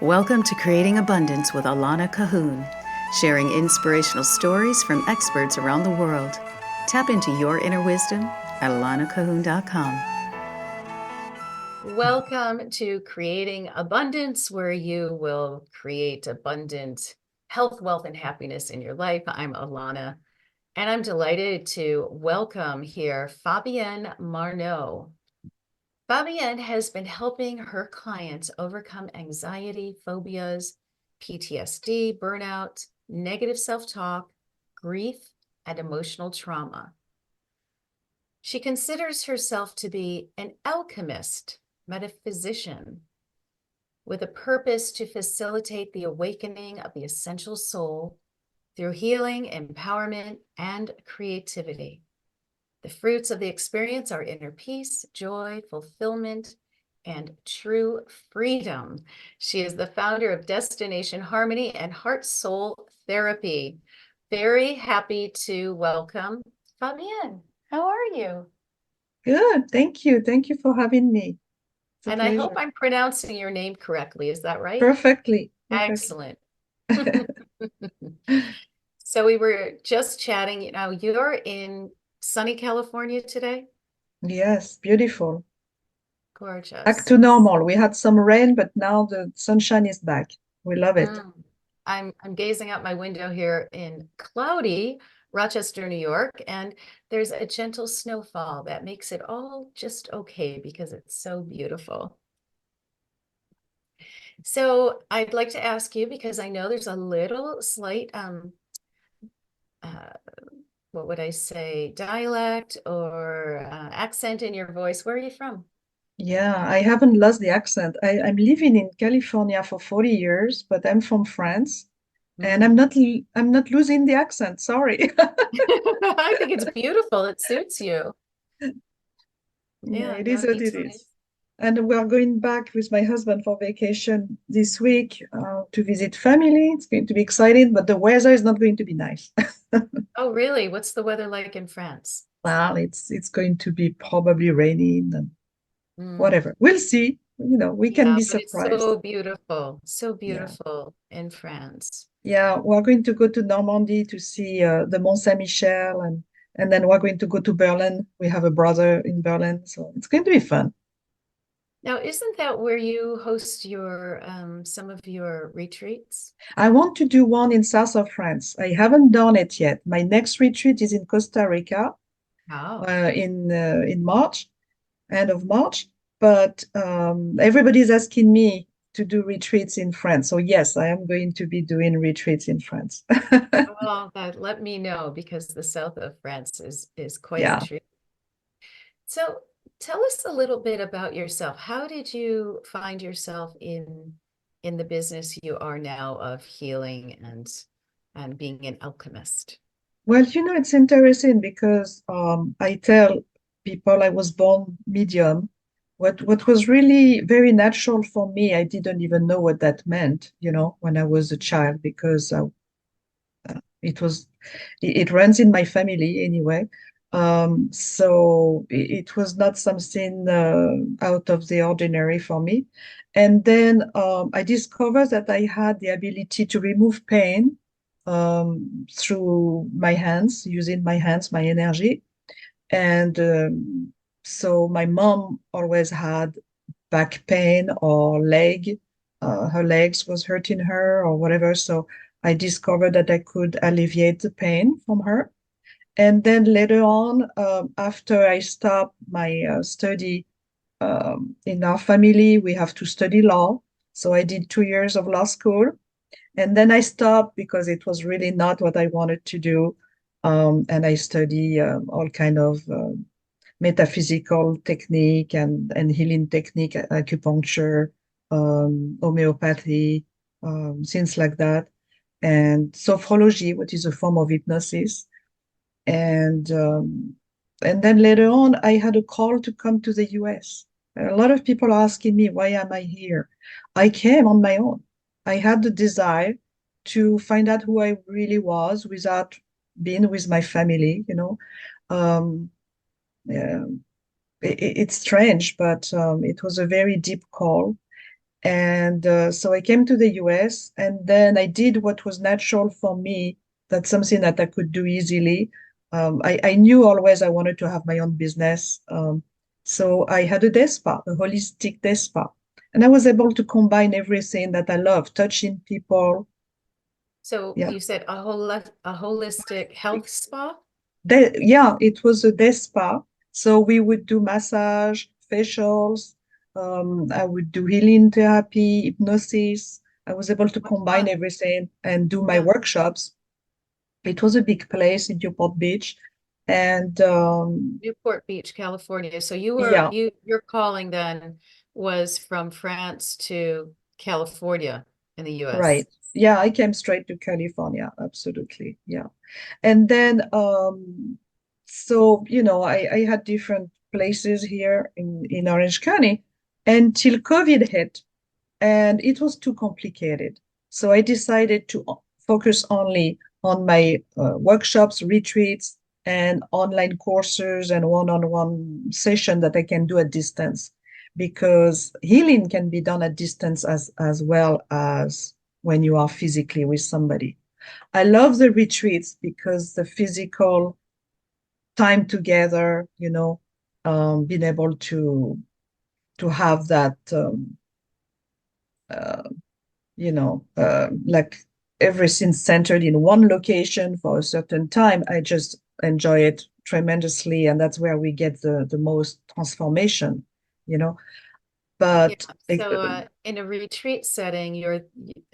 Welcome to Creating Abundance with Alana Cahoon, sharing inspirational stories from experts around the world. Tap into your inner wisdom at alanacahoon.com. Welcome to Creating Abundance, where you will create abundant health, wealth, and happiness in your life. I'm Alana, and I'm delighted to welcome here Fabienne Marneau. Fabienne has been helping her clients overcome anxiety, phobias, PTSD, burnout, negative self-talk, grief, and emotional trauma. She considers herself to be an alchemist, metaphysician, with a purpose to facilitate the awakening of the essential soul through healing, empowerment, and creativity. The fruits of the experience are inner peace, joy, fulfillment, and true freedom. She is the founder of Destination Harmony and HeartSoul Therapy. Very happy to welcome Fabienne. How are you? Good. Thank you. Thank you for having me. It's a And I pleasure. hope I'm pronouncing your name correctly. Is that right? Perfectly. Excellent. So we were just chatting, you're in sunny California today? Yes, beautiful. Back Gorgeous. to normal. We had some rain, but now the sunshine is back. We love it. I'm gazing out my window here in cloudy Rochester, New York, and there's a gentle snowfall that makes it all just okay because it's so beautiful. So I'd like to ask you, because I know there's a little slight uh, what would I say, dialect or accent in your voice. Where are you from? Yeah, I haven't lost the accent. I'm living in California for 40 years, but I'm from France, and Mm. I'm not losing the accent. Sorry. I think it's beautiful. It suits you. Yeah, Yeah, it no, is it what makes it is. And we are going back with my husband for vacation this week to visit family. It's going to be exciting, but the weather is not going to be nice. Oh, really? What's the weather like in France? Well, it's going to be probably raining and Mm. whatever. We'll see. We can Yeah, be but it's surprised. so Yeah. beautiful in France. Yeah, we're going to go to Normandy to see the Mont Saint-Michel and then we're going to go to Berlin. We have a brother in Berlin, so it's going to be fun. Now, isn't that where you host your some of your retreats? I want to do one in south of France. I haven't done it yet. My next retreat is in Costa Rica Oh, in March, end of March. But everybody's asking me to do retreats in France. So yes, I am going to be doing retreats in France. well, let me know because the south of France is quite a Yeah. treat. So tell us a little bit about yourself. How did you find yourself in the business you are now of healing and being an alchemist? Well, it's interesting because I tell people I was born medium. What was really very natural for me, I didn't even know what that meant, when I was a child, because it was it runs in my family anyway. So it was not something out of the ordinary for me. And then I discovered that I had the ability to remove pain through my hands, using my hands, my energy. And so my mom always had back pain or leg. Her legs was hurting her or whatever. So I discovered that I could alleviate the pain from her. And then later on, after I stopped my study in our family, we have to study law. So I did 2 years of law school. And then I stopped because it was really not what I wanted to do. And I study all kind of metaphysical technique and healing technique, acupuncture, homeopathy, things like that, and sophrology, which is a form of hypnosis. And and then later on, I had a call to come to the US. A lot of people are asking me, why am I here? I came on my own. I had the desire to find out who I really was without being with my family. Um, yeah, it's strange, but it was a very deep call. And so I came to the US, and then I did what was natural for me. That's something that I could do easily. I knew always I wanted to have my own business. So I had a day spa, a holistic day spa. And I was able to combine everything that I love, touching people. So Yeah. you said a holistic health spa? Yeah, it was a day spa. So we would do massage, facials. I would do healing therapy, hypnosis. I was able to Oh, combine fun. everything and do my Yeah. workshops. It was a big place in Newport Beach. And Newport Beach, California. So yeah, your calling then was from France to California in the US. right. Yeah, I came straight to California. Absolutely. Yeah. And then, so, I had different places here in Orange County until COVID hit, and it was too complicated. So I decided to focus only on my workshops, retreats, and online courses and one-on-one session that I can do at distance, because healing can be done at distance as well as when you are physically with somebody. I love the retreats because the physical time together, being able to have that, uh, like everything centered in one location for a certain time. I just enjoy it tremendously, and that's where we get the most transformation, you know. Yeah. But So in a retreat setting,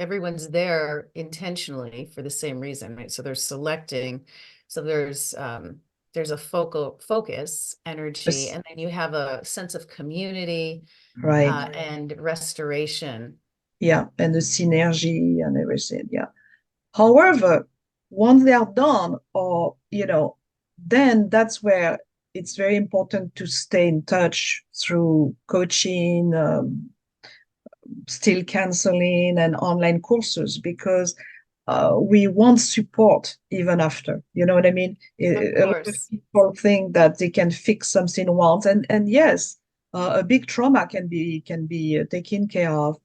everyone's there intentionally for the same reason, right? So they're selecting. So there's a focal focus energy, and then you have a sense of community right, and restoration. yeah, and the synergy and everything, yeah. However, once they are done, or then that's where it's very important to stay in touch through coaching, still counseling, and online courses, because we want support even after. You know what I mean? Of A lot of course. people think that they can fix something once, and yes, a big trauma can be taken care of.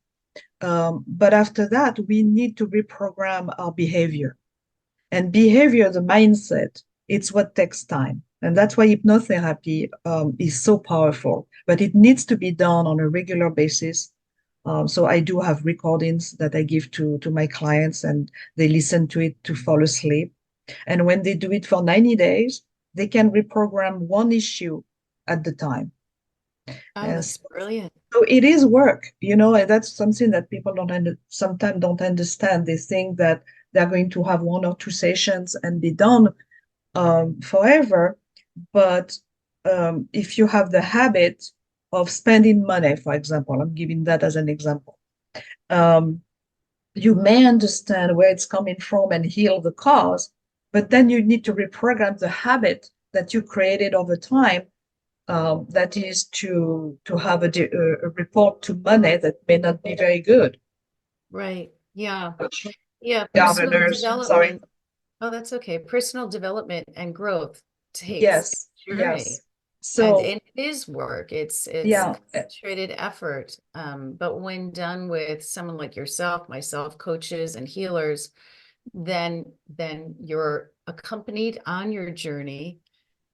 But after that, we need to reprogram our behavior. And behavior, the mindset, it's what takes time. And that's why hypnotherapy is so powerful. But it needs to be done on a regular basis. So I do have recordings that I give to my clients, and they listen to it to fall asleep. And when they do it for 90 days, they can reprogram one issue at the time. Oh, And that's brilliant. so it is work, and that's something that people sometimes don't understand. They think that they're going to have one or two sessions and be done forever. But if you have the habit of spending money, for example, I'm giving that as an example, um, you may understand where it's coming from and heal the cause, but then you need to reprogram the habit that you created over time, that is to have a report to money that may not be very good. Right. Yeah. Yeah. Personal Gardeners, sorry. development. Oh, that's okay. Personal development and growth takes Yes, a journey. yes. And So it is work. It's yeah, concentrated effort. But when done with someone like yourself, myself, coaches and healers, then you're accompanied on your journey,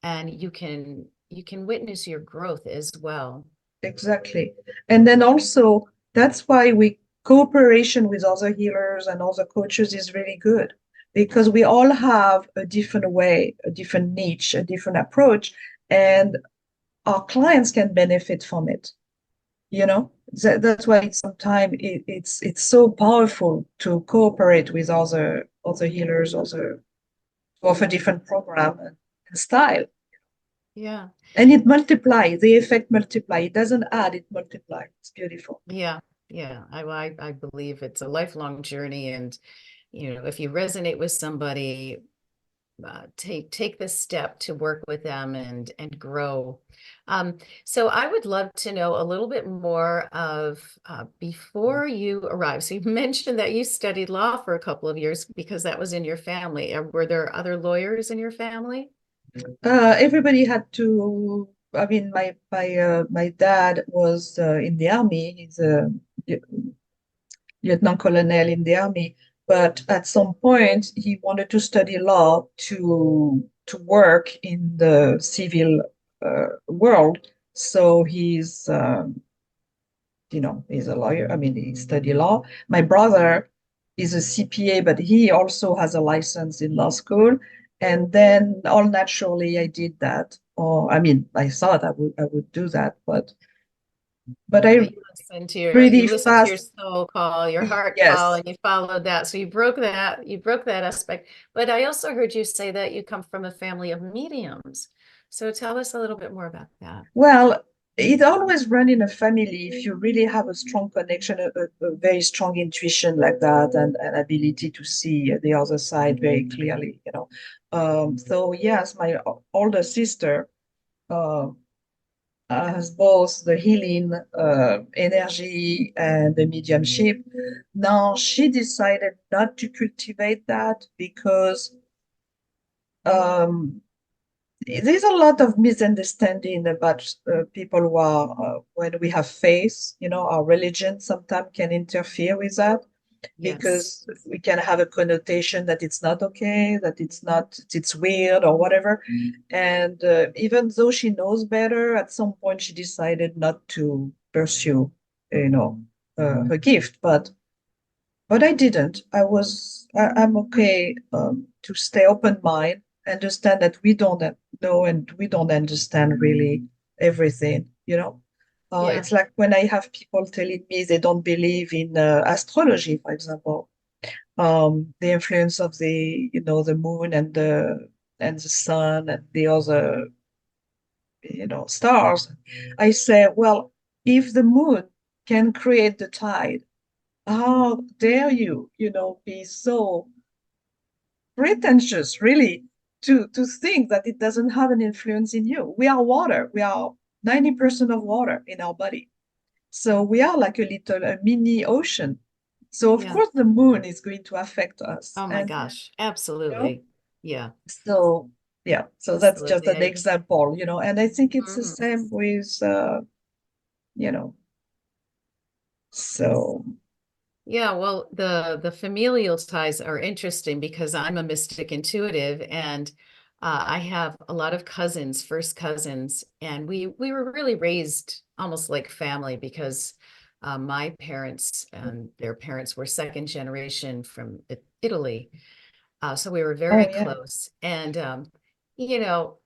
and you can witness your growth as well. exactly. And then also that's why we cooperation with other healers and other coaches is really good, because we all have a different way, a different niche, a different approach, and our clients can benefit from it. That's why sometimes it's so powerful to cooperate with other healers, other to offer different program and style, Yeah. and it multiply the effect multiply. It doesn't add, it multiply. It's beautiful. Yeah. Yeah. I believe it's a lifelong journey, and if you resonate with somebody, take this step to work with them and grow. So I would love to know a little bit more of before you arrived. So you mentioned that you studied law for a couple of years because that was in your family. Were there other lawyers in your family? Everybody had to. I mean, my dad was in the army. He's a lieutenant colonel in the army. But at some point, he wanted to study law to work in the civil world. So he's a lawyer. I mean, he studied law. My brother is a CPA, but he also has a license in law school. And then all naturally, I did that. Or I mean, I thought I would do that, but I Yeah, you pretty listened to your fast. soul call, your heart call, Yes. and you followed that. So you broke that aspect. But I also heard you say that you come from a family of mediums. So tell us a little bit more about that. Well, it always run in a family if you really have a strong connection, a very strong intuition like that, and an ability to see the other side very clearly. So yes, my older sister uh, has both the healing energy and the mediumship. Now she decided not to cultivate that because um, there's a lot of misunderstanding about people who are when we have faith, our religion sometimes can interfere with that Yes. because we can have a connotation that it's not okay, that it's weird or whatever. And even though she knows better, at some point she decided not to pursue, her gift. But I didn't. I'm okay to stay open mind, understand that we don't know and we don't understand really everything. Yeah. It's like when I have people telling me they don't believe in astrology, for example, the influence of the moon and the sun and the other, stars. I say, well, if the moon can create the tide, how dare you, be so pretentious, really, to think that it doesn't have an influence in you. We are water. We are 90% of water in our body. So we are like a mini ocean. So of Yeah. course the moon is going to affect us. Oh my And gosh. you know, Absolutely. Yeah. so yeah, so that's just Absolutely. an example. And I think it's the Mhm. same with you know, so Yeah, well, the familial ties are interesting because I'm a mystic intuitive, and I have a lot of cousins, first cousins, and we were really raised almost like family because my parents and their parents were second generation from Italy, so we were very oh yeah, close. And you know,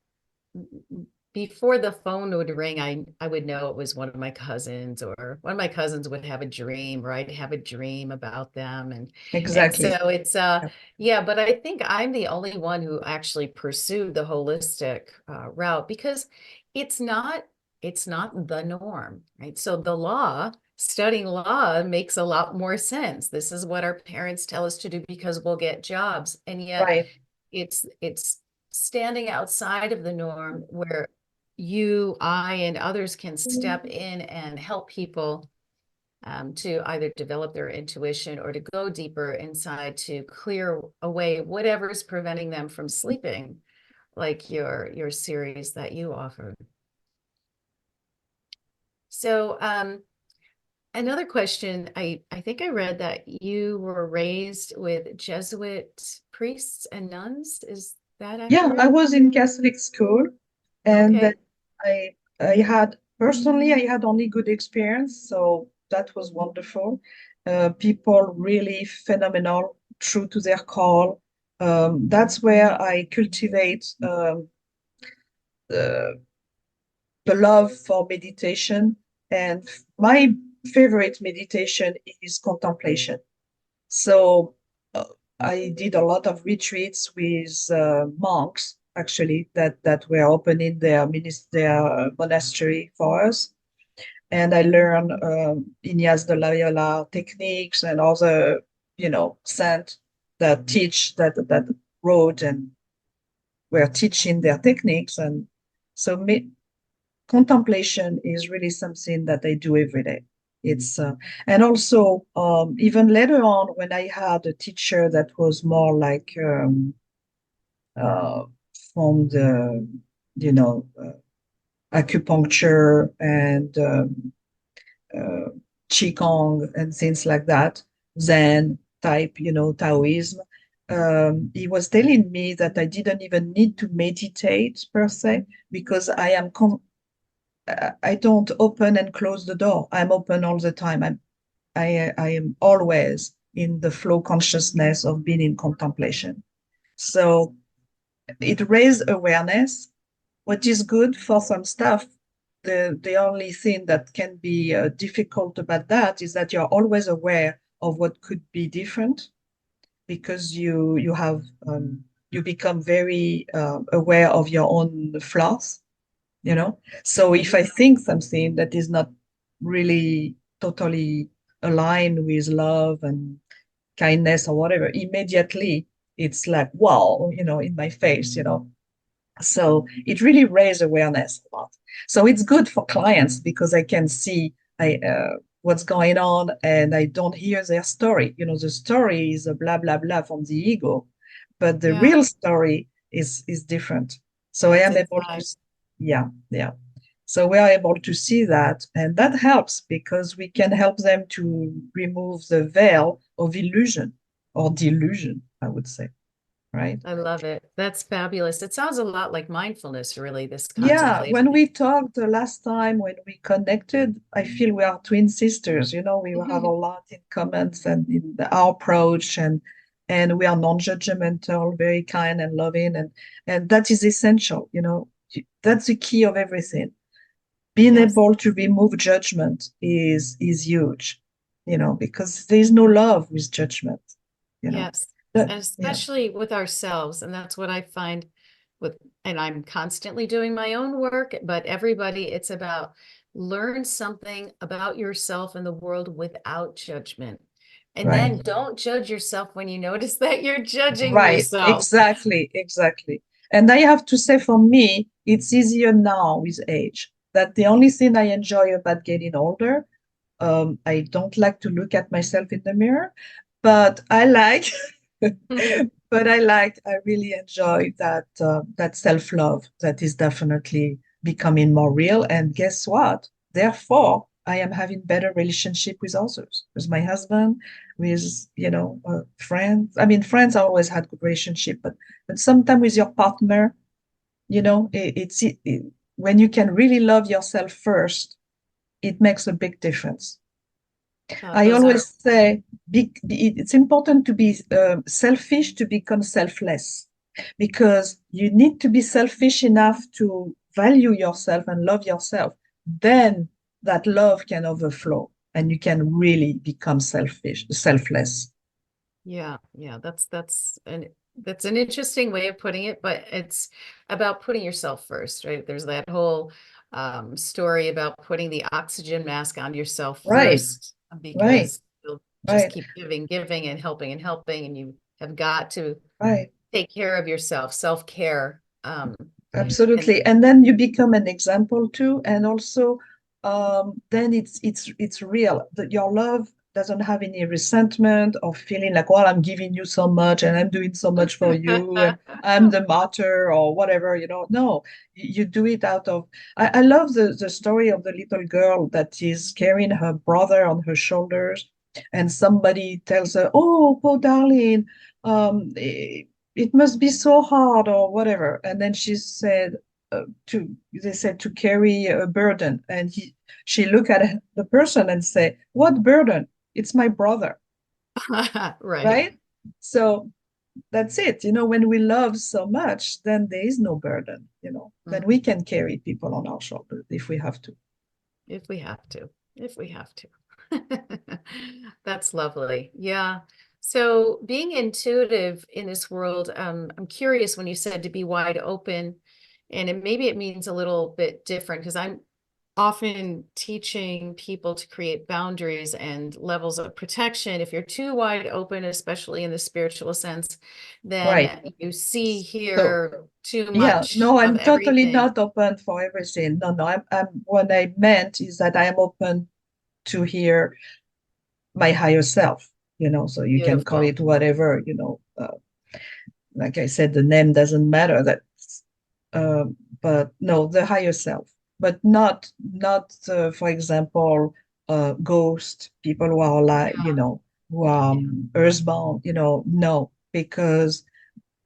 before the phone would ring, I would know it was one of my cousins, or one of my cousins would have a dream, or I'd have a dream about them. And so exactly. it's Yep. yeah, but I think I'm the only one who actually pursued the holistic route because it's not it's not the norm, right? So the law, studying law makes a lot more sense. This is what our parents tell us to do because we'll get jobs. And yet Right. it's standing outside of the norm where you, I, and others can step in and help people to either develop their intuition or to go deeper inside to clear away whatever's preventing them from sleeping, like your series that you offered. So another question, I think I read that you were raised with Jesuit priests and nuns. Is that Yeah, I accurate? was in Catholic school, and then Okay. I had personally I had only good experience, so that was wonderful. People really phenomenal, true to their call. That's where I cultivate the the love for meditation, and my favorite meditation is contemplation. So uh, I did a lot of retreats with monks, actually, that were opening their monastery for us. And I learned Ignaz de Loyola techniques and other, saints that teach that wrote and were teaching their techniques. And so contemplation is really something that I do every day. It's and also even later on when I had a teacher that was more like uh, from the you know acupuncture and Qigong and things like that, Zen type, Taoism. He was telling me that I didn't even need to meditate per se because I don't open and close the door. I'm open all the time. I am always in the flow consciousness of being in contemplation. So it raised awareness, which is good for some stuff. The only thing that can be difficult about that is that you're always aware of what could be different because you become very aware of your own flaws, So if I think something that is not really totally aligned with love and kindness or whatever, immediately it's like, wow, in my face. So it really raised awareness a lot. So it's good for clients because I can see what's going on and I don't hear their story. The story is a blah, blah, blah from the ego, but the Yeah, real story is different. So I it's am able to, inside. yeah, yeah. So we are able to see that, and that helps because we can help them to remove the veil of illusion or delusion, I would say, right? I love it. That's fabulous. It sounds a lot like mindfulness, really, this Yeah, contemplation. when we talked the last time when we connected, I feel we are twin sisters. We have a lot in common and in our approach, and we are non-judgmental, very kind and loving, and that is essential. That's the key of everything. Being Yes, able to remove judgment is huge. Because there is no love with judgment. You know yes. that, And yeah, especially with ourselves. And that's what I find with, and I'm constantly doing my own work, but everybody, it's about learn something about yourself and the world without judgment. And right. then don't judge yourself when you notice that you're judging Right, yourself. exactly, exactly. And I have to say, for me, it's easier now with age. That the only thing I enjoy about getting older, I don't like to look at myself in the mirror, but I like, I really enjoy that self-love that is definitely becoming more real. And guess what? Therefore, I am having better relationship with others, with my husband, with friends. I mean, friends I always had good relationship, but sometimes with your partner, when you can really love yourself first, it makes a big difference. I Those are, always say it's important to be selfish to become selfless because you need to be selfish enough to value yourself and love yourself. Then that love can overflow and you can really become selfless. yeah, yeah, that's an interesting way of putting it, but it's about putting yourself first, right? There's that whole story about putting the oxygen mask on yourself Right, first right, because you'll just right, keep giving and helping, and you have got to right. take care of yourself, self-care. And Absolutely. And then you become an example too. And also, then it's real that your love doesn't have any resentment or feeling like, well, I'm giving you so much and I'm doing so much for you and I'm the martyr or whatever. No, you do it out of. I love the story of the little girl that is carrying her brother on her shoulders, and somebody tells her, "Oh, poor darling, um, it must be so hard or whatever." And then she said, they said to carry a burden. And she looked at the person and say, "What burden? It's my brother." right. Right? So that's it. When we love so much, then there is no burden, then we Mhm. can carry people on our shoulders if we have to. If we have to, if we have to. That's lovely. Yeah. So being intuitive in this world, I'm curious when you said to be wide open, and maybe it means a little bit different because I'm often teaching people to create boundaries and levels of protection. If you're too wide open, especially in the spiritual sense, Right. then you see, So hear too yeah, much no, of I'm totally everything. not open for everything. No, no, I'm what I meant is that I am open to hear my higher self, so you can call Beautiful. it whatever, like I said, the name doesn't matter. But no, the higher self, but not, for example, ghosts, people who are like, Yeah. who are earthbound, no, because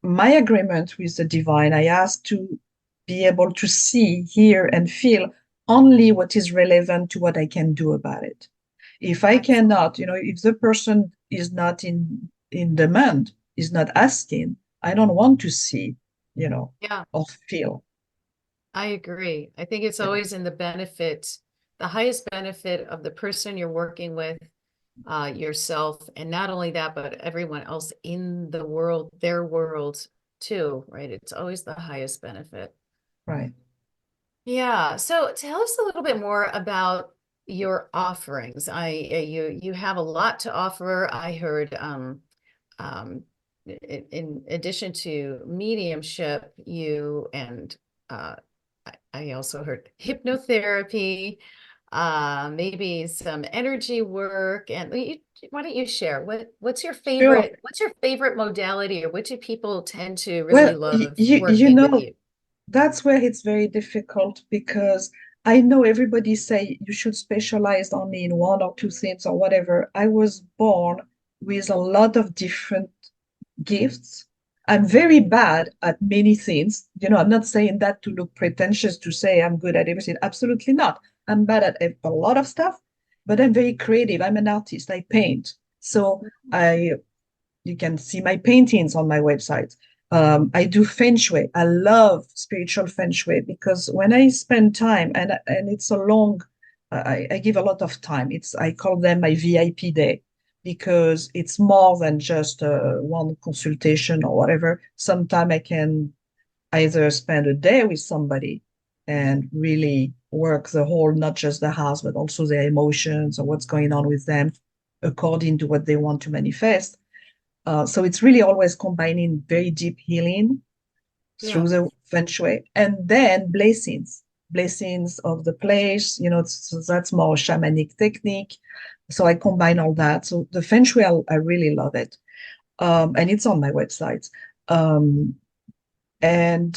my agreement with the divine, I ask to be able to see, hear, and feel only what is relevant to what I can do about it. If I Excellent. cannot, if the person is not in demand, is not asking, I don't want to see, Yeah, or feel, I agree. I think it's you know. always in the benefit, the highest benefit of the person you're working with, yourself, and not only that, but everyone else in the world, their world too, right? It's always the highest benefit. Right. Yeah. So tell us a little bit more about your offerings. You have a lot to offer. I heard um in addition to mediumship, you and I also heard hypnotherapy, maybe some energy work, and why don't you share Sure. what's your favorite modality, or which do people tend to really Well, love you working with know, you? that's where it's very difficult because I know everybody say you should specialize only in one or two things or whatever. I was born with a lot of different gifts. I'm very bad at many things. I'm not saying that to look pretentious to say I'm good at everything. Absolutely not. I'm bad at a lot of stuff, but I'm very creative. I'm an artist. I paint. So I you can see my paintings on my website. I do Feng Shui. I love spiritual Feng Shui because when I spend time, and it's a long, I give a lot of time. I call them my VIP day because it's more than just one consultation or whatever. Sometimes I can either spend a day with somebody and really work the whole, not just the house, but also their emotions or what's going on with them according to what they want to manifest. So it's really always combining very deep healing Yeah. through the Feng Shui and then blessings of the place. So that's more shamanic technique. So I combine all that. So the Feng Shui, I really love it. And it's on my website. Um, and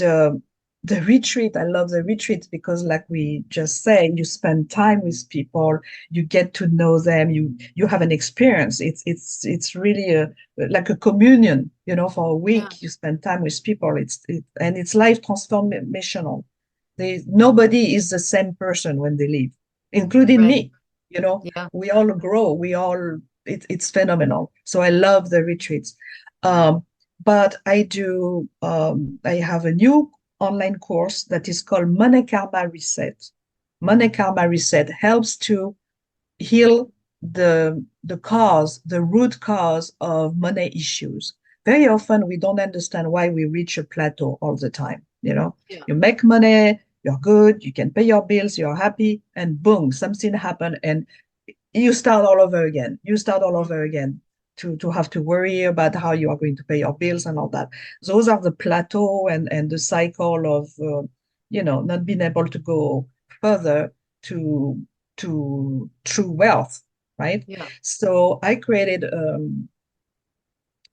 the retreat, I love the retreat because, like we just said, you spend time with people, you get to know them, you have an experience. It's really like a communion, for a Yeah. week. You spend time with people. And it's life transformational. Nobody is the same person when they leave, including Right. me. You know, Yeah. we all grow. It's phenomenal. So I love the retreats. Um, but I have a new online course that is called Money Karma Reset. Money Karma Reset helps to heal the root cause of money issues. Very often we don't understand why we reach a plateau all the time. Yeah. You make money, you're good, you can pay your bills, you're happy, and boom, something happened, and you start all over again. You start all over again to have to worry about how you are going to pay your bills and all that. Those are the plateau and the cycle of not being able to go further to true wealth, right? Yeah. So I created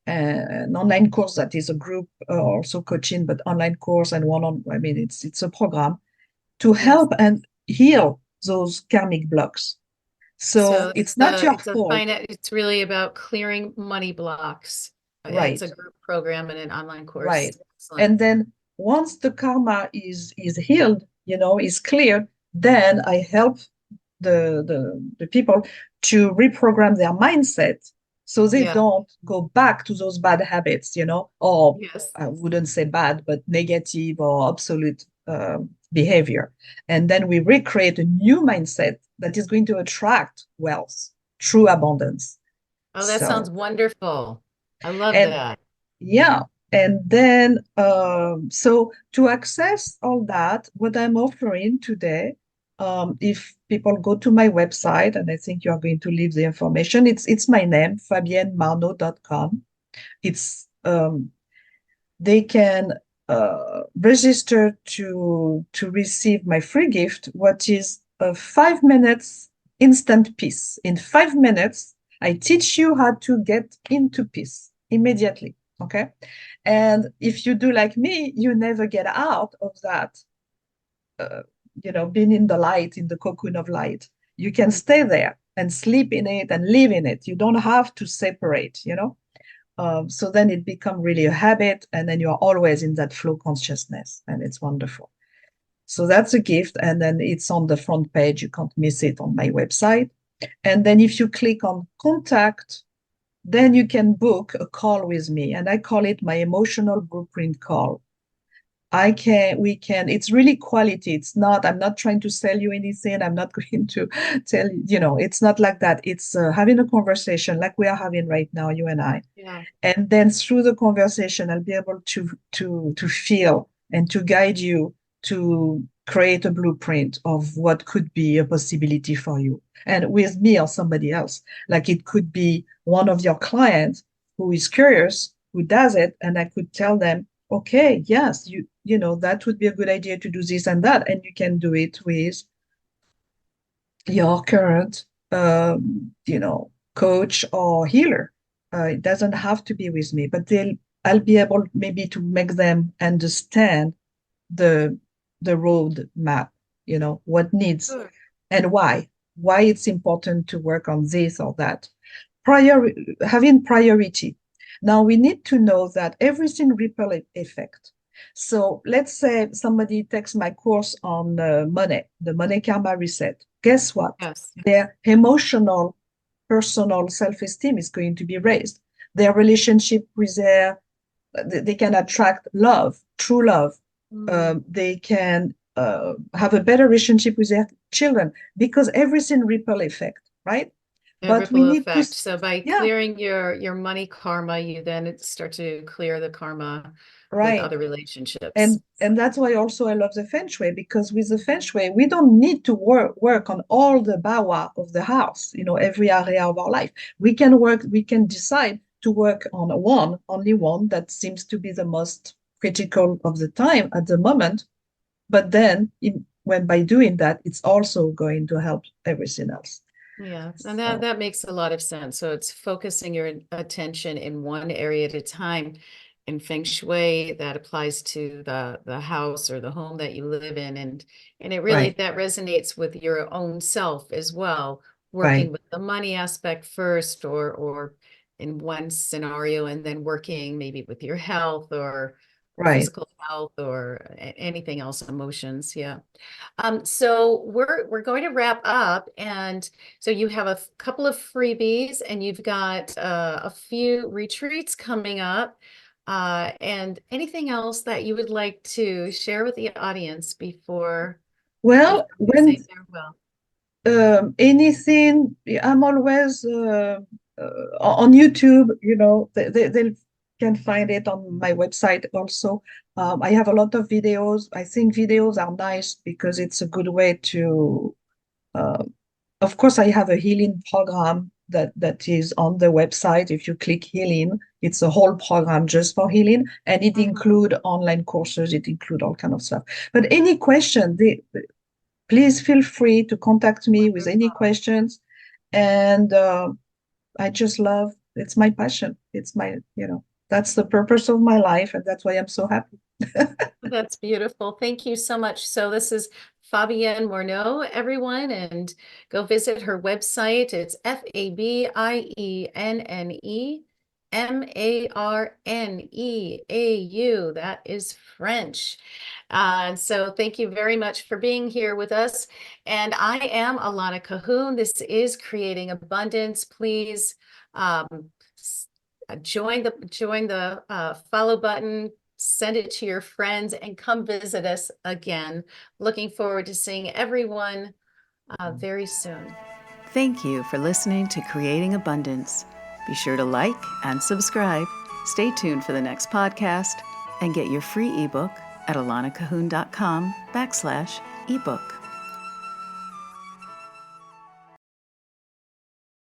an online course that is a group also coaching, but online course and I mean, it's a program to Yes. help and heal those karmic blocks. So So it's not your it's a fault. it's really about clearing money blocks. It's Right, a group program and an online course. right. Excellent. And then once the karma is healed, is clear, then I help the people to reprogram their mindset so they Yeah. don't go back to those bad habits, or Yes. I wouldn't say bad, but negative or absolute behavior. And then we recreate a new mindset that is going to attract wealth, true abundance. Oh, that sounds So, wonderful. I love and that. yeah. And then, so to access all that, what I'm offering today, if people go to my website, and I think you are going to leave the information, it's my name, fabiennemarneau.com. It's they can register to receive my free gift, what is a 5 minutes instant peace. In 5 minutes, I teach you how to get into peace immediately. Okay. And if you do like me, you never get out of that, uh, being in the light, in the cocoon of light. You can Mm. stay there. and sleep in it and live in it. You don't have to separate, you know? So then it becomes really a habit, and then you're always in that flow consciousness, and it's wonderful. So that's a gift, and then it's on the front page. You can't miss it on my website. And then if you click on contact, then you can book a call with me, and I call it my emotional blueprint call. It's really quality. I'm not trying to sell you anything. I'm not going to tell you, it's not like that. It's having a conversation like we are having right now, you and I. Yeah. And then through the conversation, I'll be able to feel and to guide you to create a blueprint of what could be a possibility for you. And with me or somebody else, like it could be one of your clients who is curious, who does it, and I could tell them, okay, yes, that would be a good idea to do this and that, and you can do it with your current, coach or healer. It doesn't have to be with me, but I'll be able maybe to make them understand the road map, what needs Sure. and why it's important to work on this or that. Having priority. Now we need to know that everything ripple effect. So let's say somebody takes my course on money, the money karma reset. Guess what? Yes. Their emotional, personal self-esteem is going to be raised. Their relationship with they can attract love, true love. They can have a better relationship with their children because everything ripple effect, right? A But we ripple need to, effect. So by yeah, clearing your money karma, you then start to clear the karma with right. other relationships. And that's why also I love the Feng Shui, because with the Feng Shui, we don't need to work on all the bawa of the house, every area of our life. We can decide to work on only one that seems to be the most critical of the time at the moment. But then when by doing that, it's also going to help everything else. Yeah, and So, that makes a lot of sense. So it's focusing your attention in one area at a time. In Feng Shui, that applies to the house or the home that you live in, and it really right, that resonates with your own self as well. Working right, with the money aspect first, or in one scenario, and then working maybe with your health or right. physical health or anything else, emotions. Yeah. So we're going to wrap up, and so you have a couple of freebies, and you've got a few retreats coming up, and anything else that you would like to share with the audience before Well, we say when farewell. anything, I'm always on YouTube, they can find it on my website also. I have a lot of videos. I think videos are nice because it's a good way to, uh, of course, I have a healing program that is on the website. If you click healing, it's a whole program just for healing, and it Mhm. include online courses, it include all kind of stuff. But any question, please feel free to contact me with any Wonderful. questions. And I just love, it's my passion. That's the purpose of my life. And that's why I'm so happy. That's beautiful. Thank you so much. So this is Fabienne Marneau, everyone, and go visit her website. It's FabienneMarneau. That is French. So thank you very much for being here with us. And I am Alana Cahoon. This is Creating Abundance. Please join the follow button, send it to your friends, and come visit us again. Looking forward to seeing everyone very soon. Thank you for listening to Creating Abundance. Be sure to like and subscribe. Stay tuned for the next podcast and get your free ebook at alanacahoon.com/ebook.